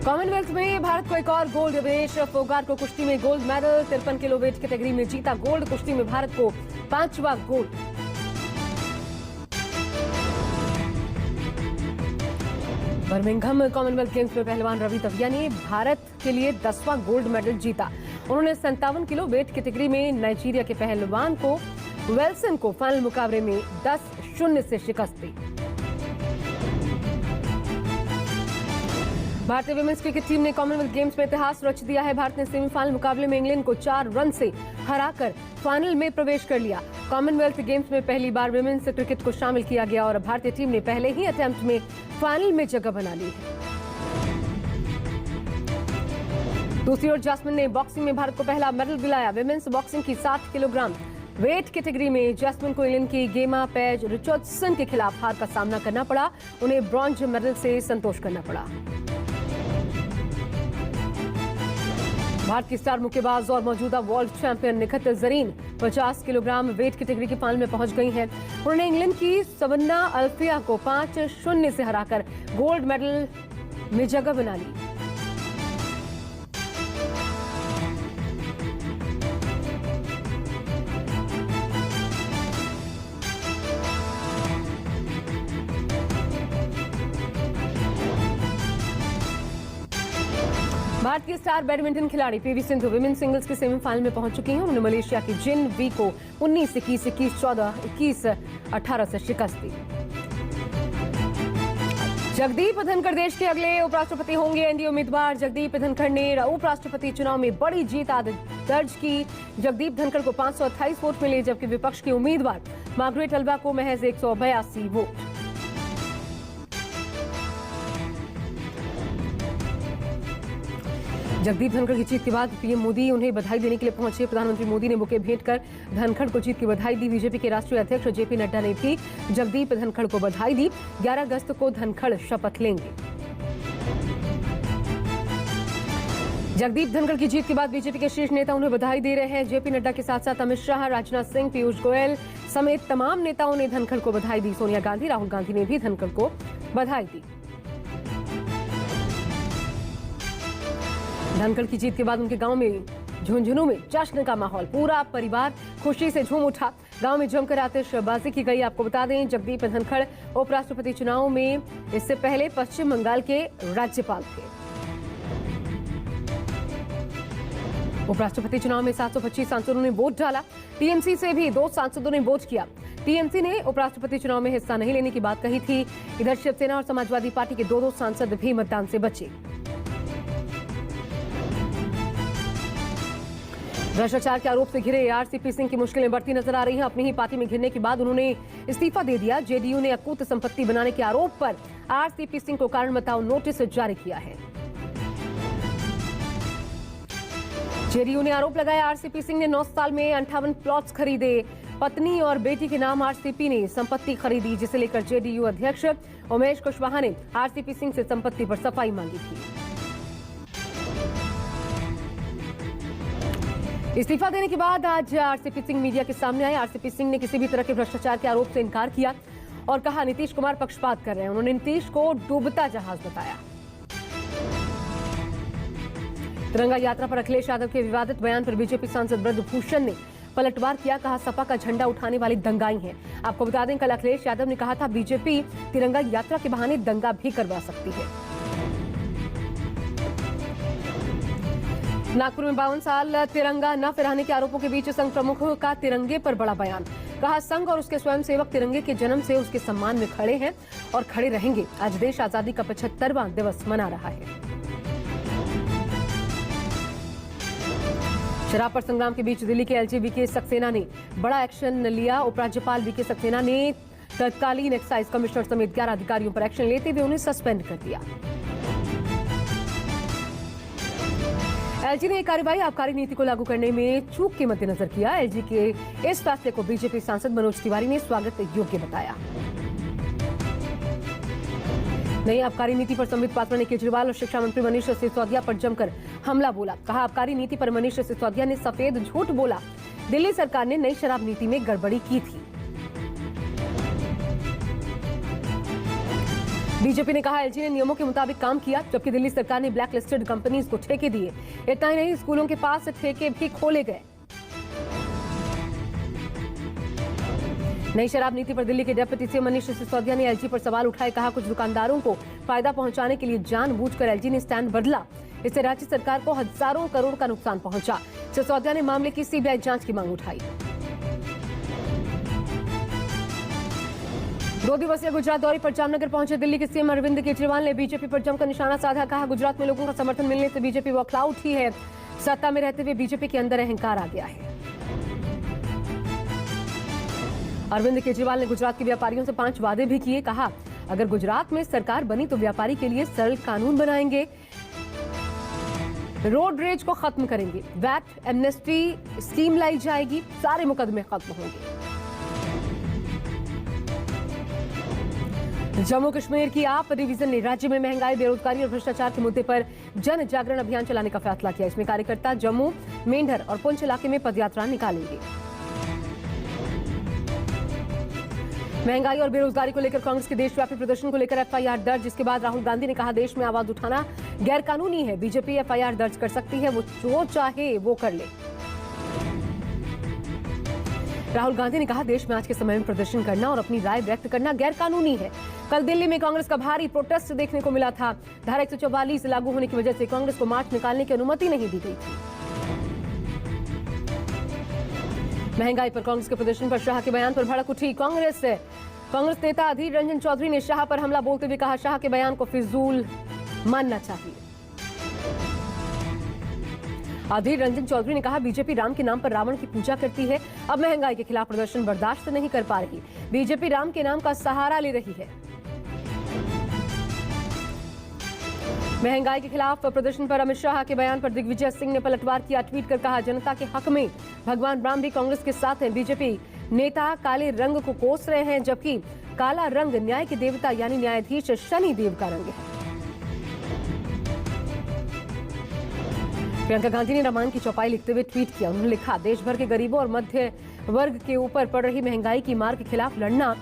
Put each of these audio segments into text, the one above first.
Commonwealth में भारत को एक और गोल्ड। विनेश फोगाट को कुश्ती में gold medal. 53 kilo weight category में जीता गोल्ड। कुश्ती में भारत को 5वां गोल्ड। बर्मिंघम कॉमनवेल्थ गेम्स में पहलवान रवि तविया ने भारत के लिए 10वां गोल्ड मेडल जीता। उन्होंने 57 किलो वेट कैटेगरी में नाइजीरिया के पहलवान को वेल्सन को फाइनल मुकाबले में 10-0 से शिकस्त दी। भारतीय विमेंस क्रिकेट टीम ने कॉमनवेल्थ गेम्स में इतिहास रच दिया है। भारत ने सेमीफाइनल मुकाबले में इंग्लैंड को 4 रन से हराकर फाइनल में प्रवेश कर लिया। कॉमनवेल्थ गेम्स में पहली बार विमेंस क्रिकेट को शामिल किया गया और भारतीय टीम ने पहले ही अटेम्प्ट में फाइनल में जगह बना ली है। दूसरी ओर जैस्मिन ने बॉक्सिंग में भारत को पहला मेडल दिलाया। विमेंस बॉक्सिंग की 60 किलोग्राम वेट कैटेगरी में जैस्मिन को इंग्लैंड की गेमा पेज रिचर्डसन के खिलाफ हार का सामना करना पड़ा। उन्हें ब्रॉन्ज मेडल से संतोष करना पड़ा। भारत की स्टार मुक्केबाज और मौजूदा world champion Nikhat Zareen 50 kilogram weight category के फाइनल में पहुंच गई हैं। उन्होंने इंग्लैंड की सवन्ना अल्फिया को 5-0 से हराकर गोल्ड मेडल में जगह बना ली। भारत की स्टार बैडमिंटन खिलाड़ी पीवी सिंधु विमेंस सिंगल्स के सेमीफाइनल में पहुंच चुकी हैं। उन्होंने मलेशिया की जिन वी को 19-21, 21-14, 21-18 से शिकस्त दी। जगदीप धनखड़ देश के अगले उपराष्ट्रपति होंगे। एनडीए उम्मीदवार जगदीप धनखड़ ने उपराष्ट्रपति चुनाव में बड़ी जीत दर्ज की। जगदीप धनखड़ को 528 वोट मिले, जबकि विपक्ष के उम्मीदवार मार्गरेट अल्वा को महज 182 वोट। जगदीप धनखड़ की जीत के बाद पीएम मोदी उन्हें बधाई देने के लिए पहुंचे। प्रधानमंत्री मोदी ने बुके भेंट कर धनखड़ को जीत की बधाई दी। बीजेपी के राष्ट्रीय अध्यक्ष जेपी नड्डा ने भी जगदीप धनखड़ को बधाई दी। 11 अगस्त को धनखड़ शपथ लेंगे। जगदीप धनखड़ की जीत के बाद बीजेपी के शीर्ष नेता उन्हें बधाई दे रहे हैं। जेपी नड्डा के साथ साथ अमित शाह, राजनाथ सिंह, पीयूष गोयल समेत तमाम नेताओं ने धनखड़ को बधाई दी। सोनिया गांधी, राहुल गांधी ने भी धनखड़ को बधाई दी। धनखड़ की जीत के बाद उनके गांव में झुंझुनू में जश्न का माहौल। पूरा परिवार खुशी से झूम उठा। गांव में जमकर आतिशबाजी की गई। आपको बता दें, जगदीप धनखड़ उपराष्ट्रपति चुनाव में इससे पहले पश्चिम बंगाल के राज्यपाल थे। उपराष्ट्रपति चुनाव में 725 सांसदों ने वोट डाला। टीएमसी से भी 2 सांसदों ने वोट किया। टीएमसी ने उपराष्ट्रपति चुनाव में हिस्सा नहीं लेने की बात कही थी। इधर शिवसेना और समाजवादी पार्टी के 2 सांसद भी मतदान से बचे। भ्रष्टाचार के आरोप से घिरे आरसीपी सिंह की मुश्किलें बढ़ती नजर आ रही हैं। अपनी ही पार्टी में घिरने के बाद उन्होंने इस्तीफा दे दिया। जेडीयू ने अकूत संपत्ति बनाने के आरोप पर आरसीपी सिंह को कारण बताओ नोटिस जारी किया है। जेडीयू ने आरोप लगाया, आरसीपी सिंह ने 9 साल में 58 प्लॉट्स खरीदे। पत्नी और बेटी के नाम आरसीपी ने संपत्ति खरीदी, जिसे लेकर जेडीयू अध्यक्ष उमेश कुशवाहा ने आरसीपी सिंह से संपत्ति पर सफाई मांगी थी। इस्तीफा देने के बाद आज आरसीपी सिंह मीडिया के सामने आए। आरसीपी सिंह ने किसी भी तरह के भ्रष्टाचार के आरोप से इनकार किया और कहा नीतीश कुमार पक्षपात कर रहे हैं। उन्होंने नीतीश को डूबता जहाज बताया। तिरंगा यात्रा पर अखिलेश यादव के विवादित बयान पर बीजेपी सांसद ब्रजभूषण ने पलटवार किया। कहा सपा का झंडा उठाने वाली दंगाई हैं। आपको बता दें, कल अखिलेश यादव ने कहा था बीजेपी तिरंगा यात्रा के बहाने दंगा भी करवा सकती है। नागपुर में 52 साल तिरंगा न फहराने के आरोपों के बीच संघ प्रमुख का तिरंगे पर बड़ा बयान। कहा संघ और उसके स्वयंसेवक तिरंगे के जन्म से उसके सम्मान में खड़े हैं और खड़े रहेंगे। आज देश आजादी का 75वां दिवस मना रहा है। शराब पर संग्राम के बीच दिल्ली के एलजी वीके सक्सेना ने बड़ा एक्शन लिया। उपराज्यपाल वीके सक्सेना ने तत्कालीन एक्साइज कमिश्नर समेत 11 अधिकारियों पर एक्शन लेते हुए उन्हें सस्पेंड कर दिया। एलजी ने कार्रवाई आबकारी नीति को लागू करने में चूक के मद्देनजर किया। एलजी के इस फैसले को बीजेपी सांसद मनोज तिवारी ने स्वागत योग्य बताया। नई आबकारी नीति पर संबित पात्रा ने केजरीवाल और शिक्षा मंत्री मनीष सिसोदिया पर जमकर हमला बोला। कहा आबकारी नीति पर मनीष सिसोदिया ने सफेद झूठ बोला। दिल्ली सरकार ने नई शराब नीति में गड़बड़ी की थी। बीजेपी ने कहा एलजी ने नियमों के मुताबिक काम किया, जबकि दिल्ली सरकार ने ब्लैक लिस्टेड कंपनीज को ठेके दिए। इतना ही नहीं, स्कूलों के पास ठेके भी खोले गए। नई शराब नीति पर दिल्ली के डेप्यूटी सीएम मनीष सिसोदिया ने एलजी पर सवाल उठाए। कहा कुछ दुकानदारों को फायदा पहुंचाने के लिए जानबूझकर एलजी ने स्टैंड बदला, इससे राज्य सरकार को हजारों करोड़ का नुकसान पहुंचा। सिसोदिया ने मामले की सीबीआई जांच की मांग उठाई। 2 दिवसीय गुजरात दौरे पर जामनगर पहुंचे दिल्ली के सीएम अरविंद केजरीवाल ने बीजेपी पर जमकर निशाना साधा। कहा गुजरात में लोगों का समर्थन मिलने से बीजेपी वॉकआउट ही है, सत्ता में रहते हुए बीजेपी के अंदर अहंकार आ गया है। अरविंद केजरीवाल ने गुजरात के व्यापारियों से 5 वादे भी किए। कहा अगर गुजरात में सरकार बनी तो व्यापारी के लिए सरल कानून बनाएंगे, रोड रेज को खत्म करेंगे, वैट एमनेस्टी स्कीम लाई जाएगी, सारे मुकदमे खत्म होंगे। जम्मू कश्मीर की आप डिवीजन ने राज्य में महंगाई, बेरोजगारी और भ्रष्टाचार के मुद्दे पर जन जागरण अभियान चलाने का फैसला किया। इसमें कार्यकर्ता जम्मू, मेंढर और पुंछ इलाके में पदयात्रा निकालेंगे। महंगाई और बेरोजगारी को लेकर कांग्रेस के देशव्यापी प्रदर्शन को लेकर एफआईआर दर्ज। जिसके बाद राहुल गांधी ने कहा देश में आवाज उठाना गैरकानूनी है, बीजेपी एफआईआर दर्ज कर सकती है, वो जो चाहे वो कर ले। राहुल गांधी ने कहा देश में आज के समय में प्रदर्शन करना और अपनी राय व्यक्त करना गैरकानूनी है। कल दिल्ली में कांग्रेस का भारी प्रोटेस्ट देखने को मिला था। धारा 144 लागू होने की वजह से कांग्रेस को मार्च निकालने की अनुमति नहीं दी गई थी। महंगाई पर कांग्रेस के प्रदर्शन पर शाह के बयान पर भड़क उठी कांग्रेस नेता अधीर रंजन चौधरी ने शाह पर हमला बोलते हुए कहा शाह के बयान को फिजूल मानना चाहिए। अधीर रंजन चौधरी ने कहा बीजेपी राम के नाम पर रावण की पूजा करती है, अब महंगाई के खिलाफ प्रदर्शन बर्दाश्त नहीं कर पा रही, बीजेपी राम के नाम का सहारा ले रही है। महंगाई के खिलाफ प्रदर्शन पर अमित शाह के बयान पर दिग्विजय सिंह ने पलटवार किया। ट्वीट कर कहा जनता के हक में भगवान राम भी कांग्रेस के साथ हैं, बीजेपी नेता काले रंग को कोस रहे हैं, जबकि काला रंग न्याय के देवता यानी न्यायाधीश शनि देव का रंग है। प्रियंका गांधी ने रामायण की चौपाई लिखते हुए ट्वीट किया। उन्होंने लिखा देश भर के गरीबों और मध्य वर्ग के ऊपर पड़ रही महंगाई की मार के खिलाफ लड़ना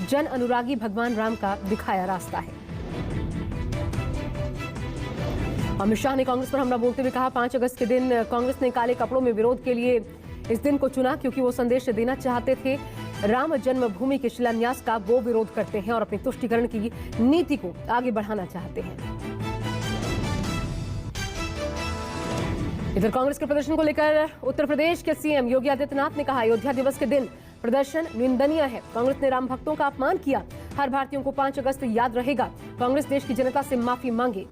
जन अनुरागी भगवान राम का दिखाया रास्ता है। अमित शाह ने कांग्रेस पर हमला बोलते हुए कहा 5 अगस्त के दिन कांग्रेस ने काले कपड़ों में विरोध के लिए इस दिन को चुना क्योंकि वो संदेश देना चाहते थे राम जन्मभूमि के शिलान्यास का वो विरोध करते हैं और अपनी तुष्टीकरण की नीति को आगे बढ़ाना चाहते हैं। इधर कांग्रेस के प्रदर्शन को लेकर उत्तर प्रदेश के सीएम योगी आदित्यनाथ ने कहा अयोध्या दिवस के दिन प्रदर्शन निंदनीय है, कांग्रेस ने राम भक्तों का अपमान किया, हर भारतीयों को 5 अगस्त याद रहेगा, कांग्रेस देश की जनता से माफी मांगे।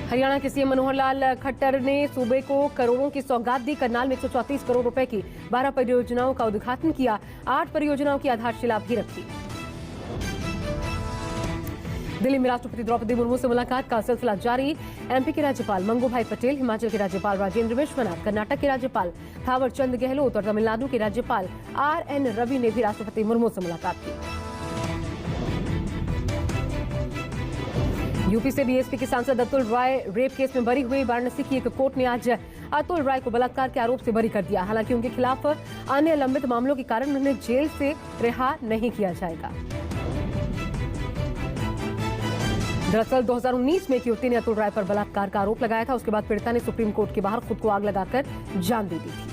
हरियाणा के सीएम मनोहर लाल खट्टर ने सूबे को करोड़ों की सौगात दी। करनाल में 134 करोड़ रुपए की 12 परियोजनाओं का उद्घाटन किया, 8 परियोजनाओं की आधारशिला भी रखी। दिल्ली में राष्ट्रपति द्रौपदी मुर्मू से मुलाकात का सिलसिला जारी। एमपी के राज्यपाल मंगू भाई पटेल, हिमाचल के राज्यपाल राजेंद्र विश्वनाथ, कर्नाटक के राज्यपाल थावर चंद गहलोत और तमिलनाडु के राज्यपाल आर.एन. रवि ने भी राष्ट्रपति मुर्मू से मुलाकात की। यूपी से बीएसपी के सांसद अतुल राय रेप केस में बरी हुई। वाराणसी की एक कोर्ट ने आज अतुल राय को बलात्कार के आरोप से बरी कर दिया। हालांकि उनके खिलाफ अन्य लंबित मामलों के कारण उन्हें जेल से रिहा नहीं किया जाएगा। दरअसल 2019 में एक युवती ने अतुल राय पर बलात्कार का आरोप लगाया था। उसके बाद पीड़िता ने सुप्रीम कोर्ट के बाहर खुद को आग लगाकर जान दे दी थी।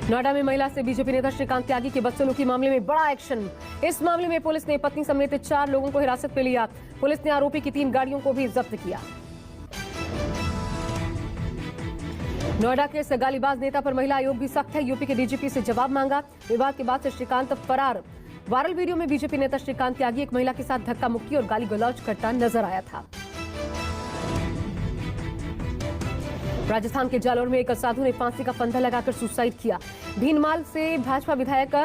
नोएडा में महिला से बीजेपी नेता श्रीकांत त्यागी के बदसलूकी मामले में बड़ा एक्शन। इस मामले में पुलिस ने पत्नी समेत 4 लोगों को हिरासत में लिया। पुलिस ने आरोपी की 3 गाड़ियों को भी जब्त किया। नोएडा के सगालीबाज नेता पर महिला आयोग भी सख्त है। यूपी के डीजीपी से जवाब मांगा। विवाद के बाद से श्रीकांत फरार। वायरल वीडियो में बीजेपी नेता श्रीकांत त्यागी एक महिला के साथ धक्का मुक्की और गाली गलौज करता नजर आया था। राजस्थान के जालौर में एक साधु ने फांसी का फंदा लगाकर सुसाइड किया। भीनमाल से भाजपा विधायक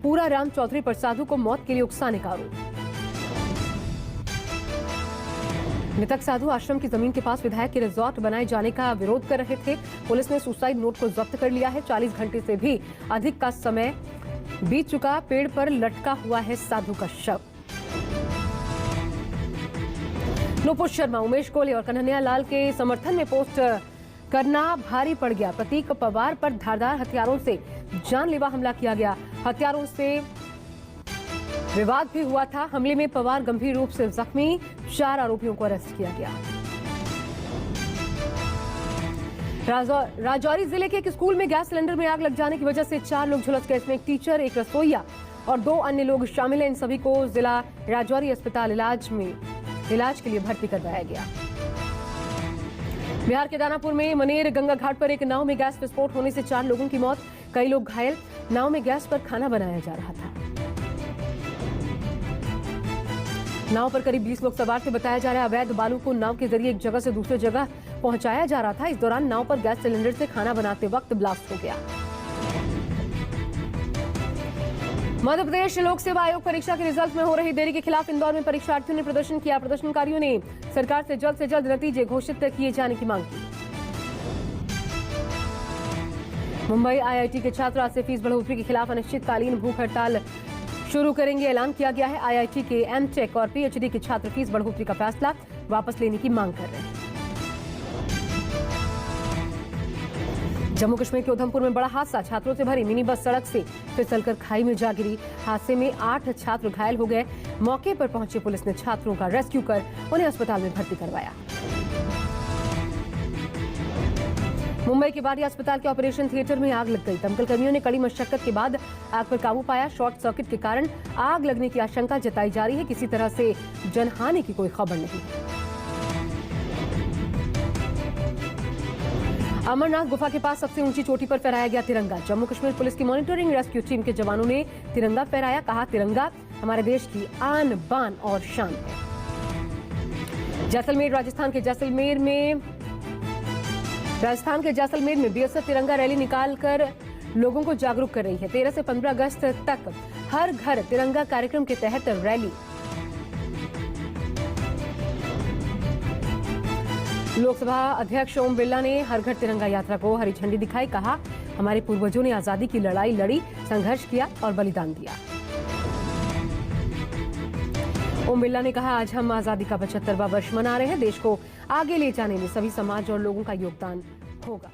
पूरा राम चौधरी पर साधु को मौत के लिए उकसाने का आरोप। मृतक साधु आश्रम की जमीन के पास विधायक के रिजॉर्ट बनाए जाने का विरोध कर रहे थे। पुलिस ने सुसाइड नोट को जब्त कर लिया है। 40 घंटे से भी अधिक का समय बीत चुका। पेड़ पर लटका हुआ है साधु का शव। नुपुर शर्मा, उमेश कोहली और कन्हैया लाल के समर्थन में पोस्ट करना भारी पड़ गया। प्रतीक पवार पर धारदार हथियारों से जानलेवा हमला किया गया। हथियारों से विवाद भी हुआ था। हमले में पवार गंभीर रूप से जख्मी, 4 आरोपियों को अरेस्ट किया गया। राजौरी जिले के एक स्कूल में गैस सिलेंडर में आग लग जाने की वजह से 4 लोग झुलस गए। इसमें एक टीचर, एक रसोइया और 2 अन्य लोग शामिल हैं। इन सभी को जिला राजौरी अस्पताल इलाज के लिए भर्ती करवाया गया। बिहार के दानापुर में मनेर गंगा घाट पर एक नाव में गैस विस्फोट होने से 4 लोगों की मौत, कई लोग घायल। नाव में गैस पर खाना बनाया जा रहा था। नाव पर करीब 20 लोग सवार थे। बताया जा रहा है अवैध बालू को नाव के जरिए एक जगह से दूसरी जगह पहुंचाया जा रहा था। इस दौरान नाव पर गैस सिलेंडर से खाना बनाते वक्त ब्लास्ट हो गया। मध्य प्रदेश लोक सेवा आयोग परीक्षा के रिजल्ट में हो रही देरी के खिलाफ इंदौर में परीक्षार्थियों ने प्रदर्शन किया। प्रदर्शनकारियों ने सरकार से जल्द नतीजे घोषित किए जाने की मांग की। मुंबई आईआईटी के छात्र आज से फीस बढ़ोतरी के खिलाफ अनिश्चितकालीन भूख हड़ताल शुरू करेंगे। ऐलान किया गया है। आईआईटी के एमटेक और पीएचडी के छात्र फीस बढ़ोतरी का फैसला वापस लेने की मांग कर रहे हैं। जम्मू कश्मीर के उधमपुर में बड़ा हादसा, छात्रों से भरी मिनी बस सड़क से फिसलकर खाई में जा गिरी। हादसे में 8 छात्र घायल हो गए। मौके पर पहुंची पुलिस ने छात्रों का रेस्क्यू कर उन्हें अस्पताल में भर्ती करवाया। मुंबई के बाडिया अस्पताल के ऑपरेशन थिएटर में आग लग गई। दमकल कर्मियों ने कड़ी मशक्कत के बाद आग पर काबू पाया। शॉर्ट सर्किट के कारण आग लगने की आशंका जताई जा रही है। किसी तरह से जनहानि की कोई खबर नहीं है। अमरनाथ गुफा के पास सबसे ऊंची चोटी पर फहराया गया तिरंगा। जम्मू कश्मीर पुलिस की मॉनिटरिंग रेस्क्यू टीम के जवानों ने तिरंगा फहराया। कहा, तिरंगा हमारे देश की आन बान और शान है। जैसलमेर राजस्थान के जैसलमेर में बीएसएफ तिरंगा रैली निकालकर लोगों को जागरूक कर रही है। 13 से 15 अगस्त तक हर घर तिरंगा कार्यक्रम के तहत रैली। लोकसभा अध्यक्ष ओम बिरला ने हर घर तिरंगा यात्रा को हरी झंडी दिखाई। कहा, हमारे पूर्वजों ने आजादी की लड़ाई लड़ी, संघर्ष किया और बलिदान दिया। ओम बिरला ने कहा, आज हम आजादी का 75वां वर्ष मना रहे हैं। देश को आगे ले जाने में सभी समाज और लोगों का योगदान होगा।